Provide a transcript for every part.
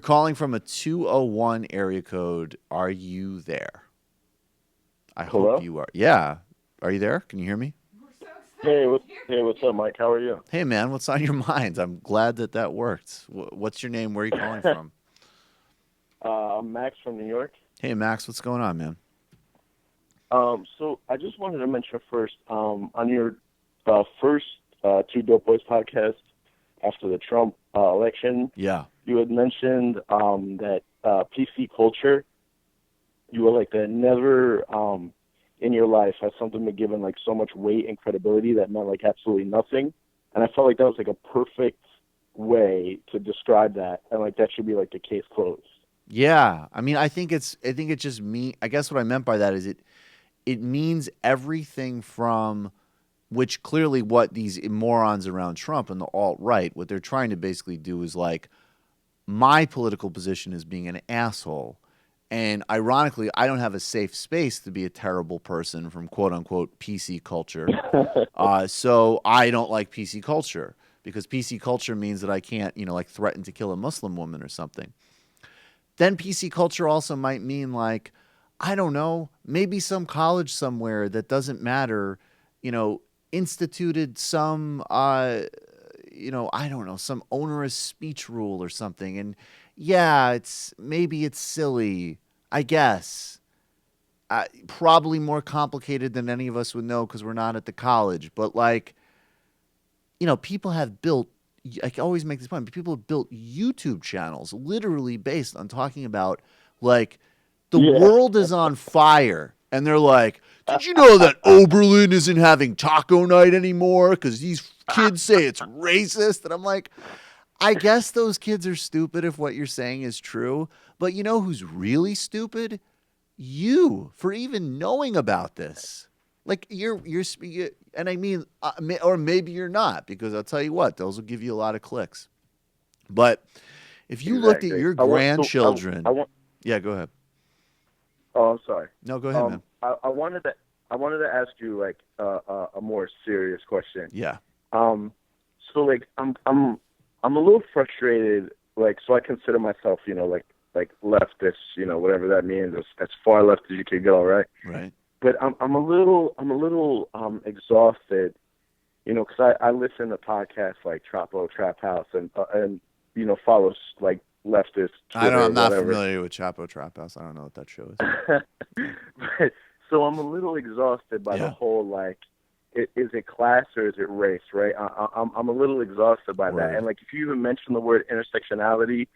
You're calling from a 201 area code. Are you there? I hope Hello? you are. Yeah. Are you there? Can you hear me? Hey, what's up, Mike? How are you? Hey, man, what's on your mind? I'm glad that that worked. What's your name? Where are you calling from? I'm Max from New York. Hey, Max, what's going on, man? So I just wanted to mention first, on your first Two Dope Boys podcast after the Trump election, Yeah. you had mentioned that PC culture, you were like that never in your life has something been given like so much weight and credibility that meant like absolutely nothing. And I felt like that was like a perfect way to describe that, and like that should be like the case closed. Yeah. I mean, I think it's just me. I guess what I meant by that is it means everything from which clearly what these morons around Trump and the alt right, what they're trying to basically do is like my political position is being an asshole. And ironically, I don't have a safe space to be a terrible person from quote unquote PC culture. So I don't like PC culture because PC culture means that I can't, like threaten to kill a Muslim woman or something. Then PC culture also might mean like, I don't know, maybe some college somewhere that doesn't matter, you know, instituted some I don't know, some onerous speech rule or something. And yeah, it's silly, I guess. Probably more complicated than any of us would know because we're not at the college. But like, people have built. I always make this point. But people have built YouTube channels literally based on talking about like the Yeah. world is on fire, and they're like, "Did you know that Oberlin isn't having taco night anymore because these kids say it's racist?" And I'm like, I guess those kids are stupid if what you're saying is true. But you know who's really stupid? You for even knowing about this. Like and I mean, or maybe you're not because I'll tell you what, those will give you a lot of clicks. But if you looked at Exactly. your I grandchildren, want. yeah, go ahead. Oh, I'm sorry. No, go ahead, man. I wanted to ask you like a more serious question. Yeah, Um, so like I'm a little frustrated. Like, so I consider myself, like leftist, whatever that means, as far left as you could go, right? right. But I'm a little exhausted, because I listen to podcasts like Trap House and follow like leftist I don't. Twitter, I'm not whatever. familiar with Chapo Trap House. I don't know what that show is. But, so I'm a little exhausted by the Yeah. whole like, is it class or is it race, right? I'm a little exhausted by that, Word. and like if you even mention the word intersectionality,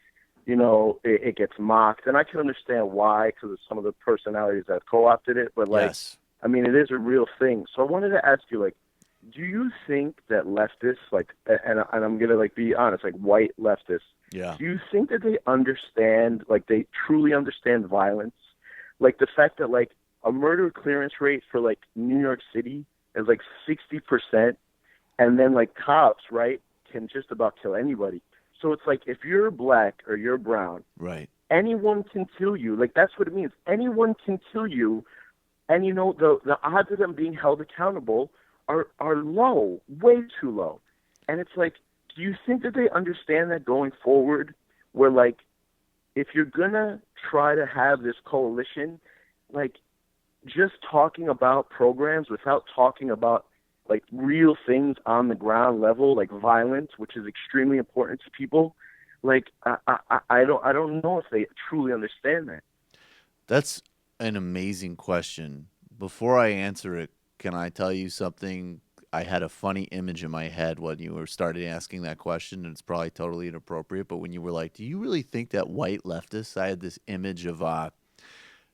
it gets mocked, and I can understand why because of some of the personalities that co-opted it, but like, Yes. I mean, it is a real thing. So I wanted to ask you, like, do you think that leftists, like, and I'm gonna like be honest, like white leftists, Yeah. do you think that they understand, like, they truly understand violence, like the fact that like a murder clearance rate for like New York City is like 60%, and then like cops, right, can just about kill anybody. So it's like if you're black or you're brown, Right. anyone can kill you. Like that's what it means. Anyone can kill you, and the odds of them being held accountable are low, way too low. And it's like, do you think that they understand that going forward? Where like, if you're gonna try to have this coalition, like just talking about programs without talking about like real things on the ground level, like violence, which is extremely important to people. Like I don't know if they truly understand that. That's an amazing question. Before I answer it, can I tell you something? I had a funny image in my head when you were started asking that question, and it's probably totally inappropriate. But when you were like, "Do you really think that white leftists?" I had this image of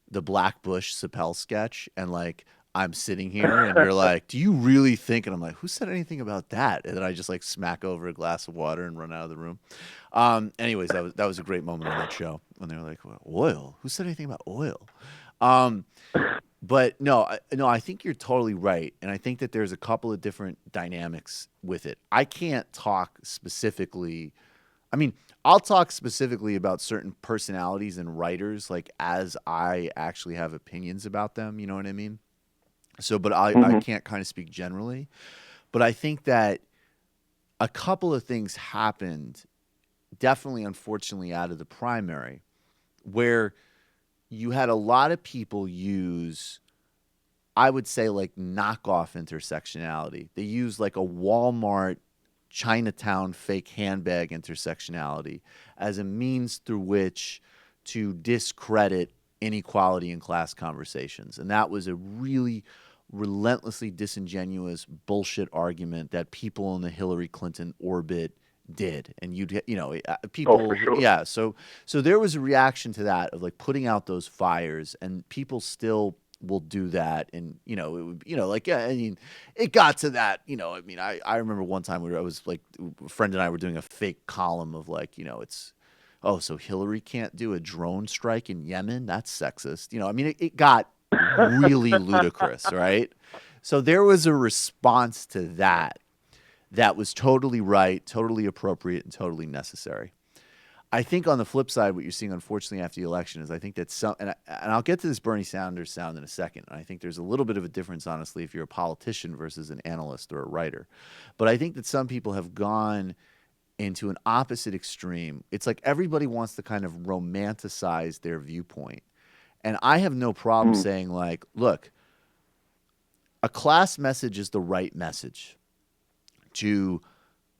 the Black Bush Chappelle sketch, and like I'm sitting here, and you're like, "Do you really think?" And I'm like, "Who said anything about that?" And then I just like smack over a glass of water and run out of the room. Anyways, that was a great moment on that show when they were like, "Well, oil? Who said anything about oil?" Um, but no, no, I think you're totally right, and I think that there's a couple of different dynamics with it. I can't talk specifically. I mean, I'll talk specifically about certain personalities and writers, like as I actually have opinions about them. You know what I mean? So, but I Hmm. can't kind of speak generally. But I think that a couple of things happened definitely, unfortunately, out of the primary, where you had a lot of people use, I would say, like knockoff intersectionality. They use like a Walmart, Chinatown fake handbag intersectionality as a means through which to discredit inequality in class conversations. And that was a really relentlessly disingenuous bullshit argument that people in the Hillary Clinton orbit did. And Oh, for people, sure. yeah. So there was a reaction to that of like putting out those fires, and people still will do that. And it would, like, yeah, I mean, it got to that. I mean, I remember one time where I was like, a friend and I were doing a fake column of like, it's, oh, so Hillary can't do a drone strike in Yemen? That's sexist. I mean, it got really ludicrous, right? So there was a response to that was totally right, totally appropriate, and totally necessary. I think on the flip side, what you're seeing, unfortunately, after the election is I think that and I'll get to this Bernie Sanders sound in a second. And I think there's a little bit of a difference, honestly, if you're a politician versus an analyst or a writer. But I think that some people have gone into an opposite extreme. It's like everybody wants to kind of romanticize their viewpoint. And I have no problem Mm. saying, like, look, a class message is the right message to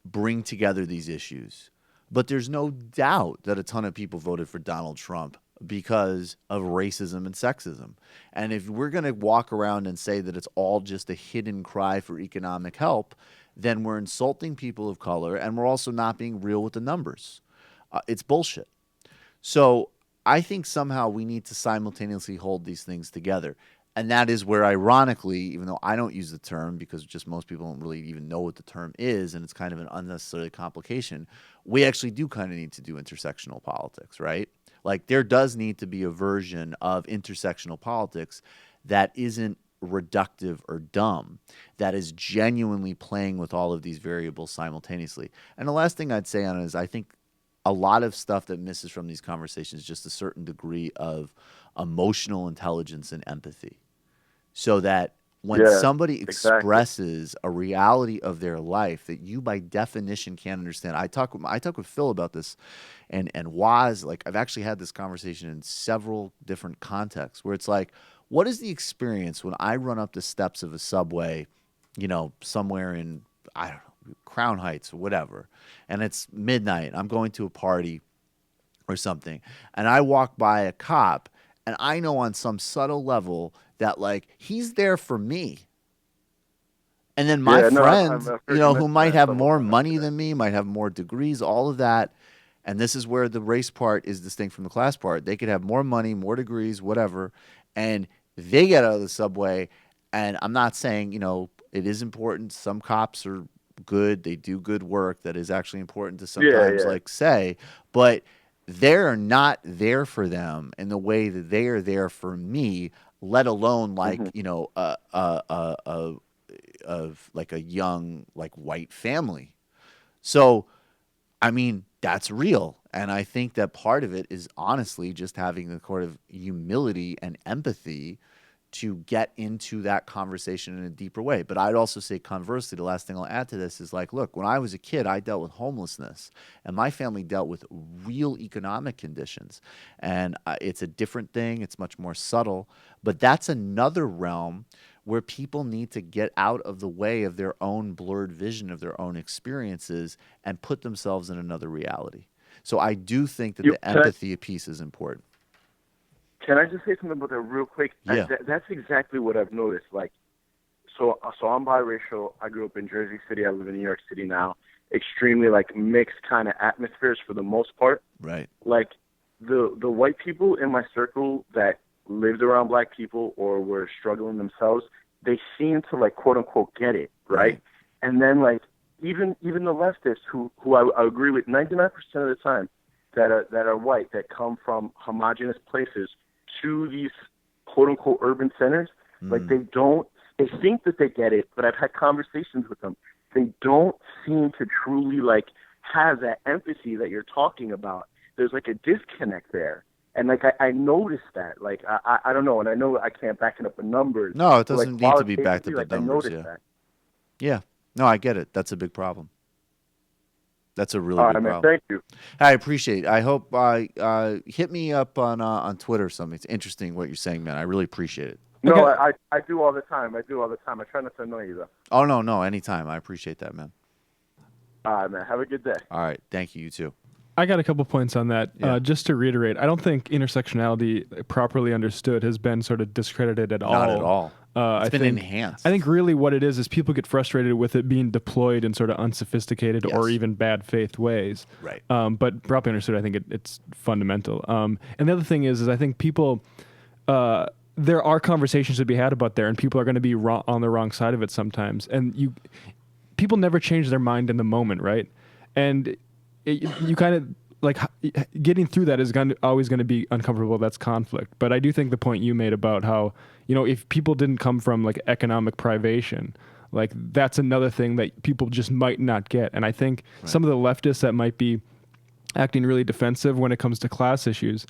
bring together these issues. But there's no doubt that a ton of people voted for Donald Trump because of racism and sexism. And if we're going to walk around and say that it's all just a hidden cry for economic help, then we're insulting people of color, and we're also not being real with the numbers. It's bullshit. So I think somehow we need to simultaneously hold these things together. And that is where, ironically, even though I don't use the term because just most people don't really even know what the term is, and it's kind of an unnecessary complication, we actually do kind of need to do intersectional politics, right? Like, there does need to be a version of intersectional politics that isn't reductive or dumb, that is genuinely playing with all of these variables simultaneously. And the last thing I'd say on it is I think a lot of stuff that misses from these conversations is just a certain degree of emotional intelligence and empathy. So that when Yeah, somebody exactly. expresses a reality of their life that you by definition can't understand. I talk with Phil about this, and Waz, like, I've actually had this conversation in several different contexts where it's like, what is the experience when I run up the steps of a subway, somewhere in, I don't know, Crown Heights or whatever, and it's midnight, I'm going to a party or something, and I walk by a cop, and I know on some subtle level that, like, he's there for me. And then my Yeah, no, I've, friend, I've heard you who mention might that have several more times. money Yeah. than me, might have more degrees, all of that. And this is where the race part is distinct from the class part. They could have more money, more degrees, whatever, and they get out of the subway. And I'm not saying, it is important. Some cops are good. They do good work that is actually important to Yeah, sometimes, yeah. like, say, but they're not there for them in the way that they are there for me, let alone Hmm. like, of like a young, like, white family. So, I mean, that's real. And I think that part of it is honestly just having the sort of humility and empathy to get into that conversation in a deeper way. But I'd also say, conversely, the last thing I'll add to this is like, look, when I was a kid, I dealt with homelessness, and my family dealt with real economic conditions. And it's a different thing, it's much more subtle. But that's another realm where people need to get out of the way of their own blurred vision of their own experiences and put themselves in another reality. So I do think that You the empathy piece is important. can I just say something about that real quick? Yeah. That's exactly what I've noticed. Like, so I'm biracial. I grew up in Jersey City. I live in New York City now. Extremely like mixed kind of atmospheres for the most part. Right. Like the white people in my circle that lived around black people or were struggling themselves, they seem to like quote unquote get it, right? Right. And then like even the leftists who I agree with 99% of the time that are white that come from homogenous places to these quote unquote urban centers, like Mm. they think that they get it, but I've had conversations with them. They don't seem to truly like have that empathy that you're talking about. There's like a disconnect there. And like I noticed that. Like I don't know, and I know I can't back it up with numbers, No, it but like doesn't need to be backed qualitatively, up like with I numbers. noticed Yeah. that. Yeah. No, I get it. That's a big problem. That's a really All big right, man. problem. Thank you. I appreciate it. I hope hit me up on Twitter or something. It's interesting what you're saying, man. I really appreciate it. No, Okay. I do all the time. I do all the time. I try not to annoy you, though. Oh no, anytime. I appreciate that, man. All right, man. Have a good day. All right, thank you. You too. I got a couple points on that. Yeah. Just to reiterate, I don't think intersectionality, properly understood, has been sort of discredited at all. Not at all. I It's been think, enhanced. I think really what it is people get frustrated with it being deployed in sort of unsophisticated Yes. or even bad faith ways. Right. But properly understood, I think it's fundamental. And the other thing is I think people, there are conversations to be had about there, and people are going to be on the wrong side of it sometimes. And people never change their mind in the moment, right? And you kind of like getting through that is always going to be uncomfortable. That's conflict. But I do think the point you made about how, if people didn't come from like economic privation, like that's another thing that people just might not get. And I think some of the leftists that might be acting really defensive when it comes to class issues,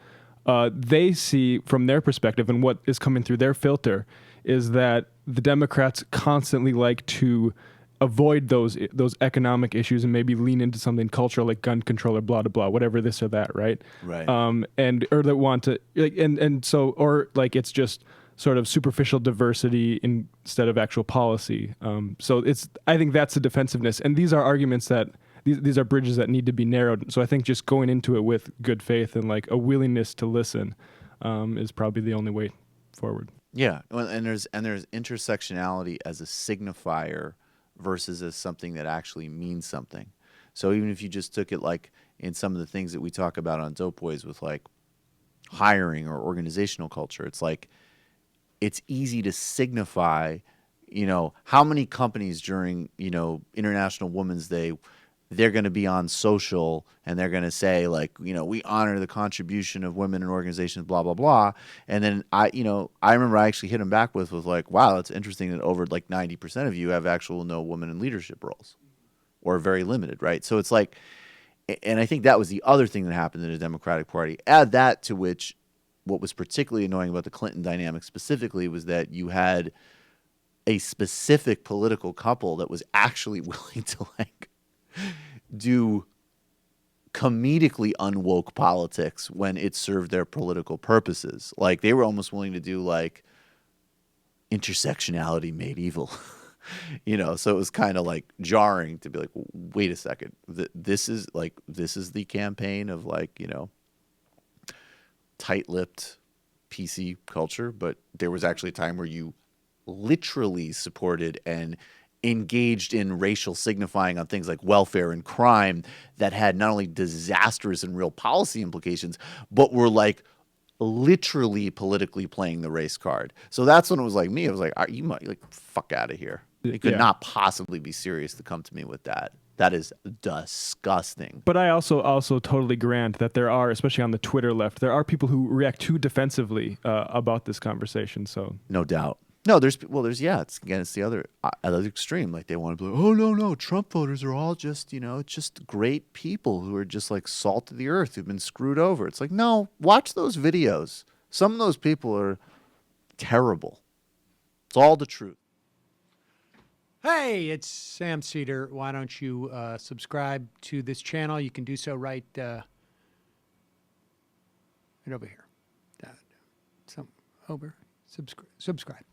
they see from their perspective and what is coming through their filter is that the Democrats constantly like to avoid those economic issues and maybe lean into something cultural like gun control or blah blah blah, whatever this or that, right? Right. Or that want to like and so or like it's just sort of superficial diversity instead of actual policy. So I think that's the defensiveness, and these are arguments that these are bridges that need to be narrowed. So I think just going into it with good faith and like a willingness to listen is probably the only way forward. Yeah, well, and there's intersectionality as a signifier versus as something that actually means something. So even if you just took it like in some of the things that we talk about on Dope Boys with like hiring or organizational culture, it's like it's easy to signify, how many companies during, International Women's Day, they're going to be on social and they're going to say like, we honor the contribution of women in organizations, blah, blah, blah. And then I remember I actually hit them back with like, wow, it's interesting that over like 90% of you have actual no women in leadership roles or very limited. Right. So it's like, and I think that was the other thing that happened in the Democratic Party. Add that to which what was particularly annoying about the Clinton dynamic specifically was that you had a specific political couple that was actually willing to like do comedically unwoke politics when it served their political purposes. Like they were almost willing to do like intersectionality made evil, so it was kind of like jarring to be like, wait a second, this is the campaign of like, tight-lipped PC culture, but there was actually a time where you literally supported and engaged in racial signifying on things like welfare and crime that had not only disastrous and real policy implications, but were like literally politically playing the race card. So that's when it was like me. I was like, you might like fuck out of here. It could not possibly be serious to come to me with that. That is disgusting. But I also totally grant that there are, especially on the Twitter left, there are people who react too defensively about this conversation. So no doubt. No, it's the other extreme. Like they want to be like, oh no, Trump voters are all just, just great people who are just like salt of the earth who've been screwed over. It's like, no, watch those videos. Some of those people are terrible. It's all the truth. Hey, it's Sam Seder. Why don't you subscribe to this channel? You can do so right over here. Subscribe.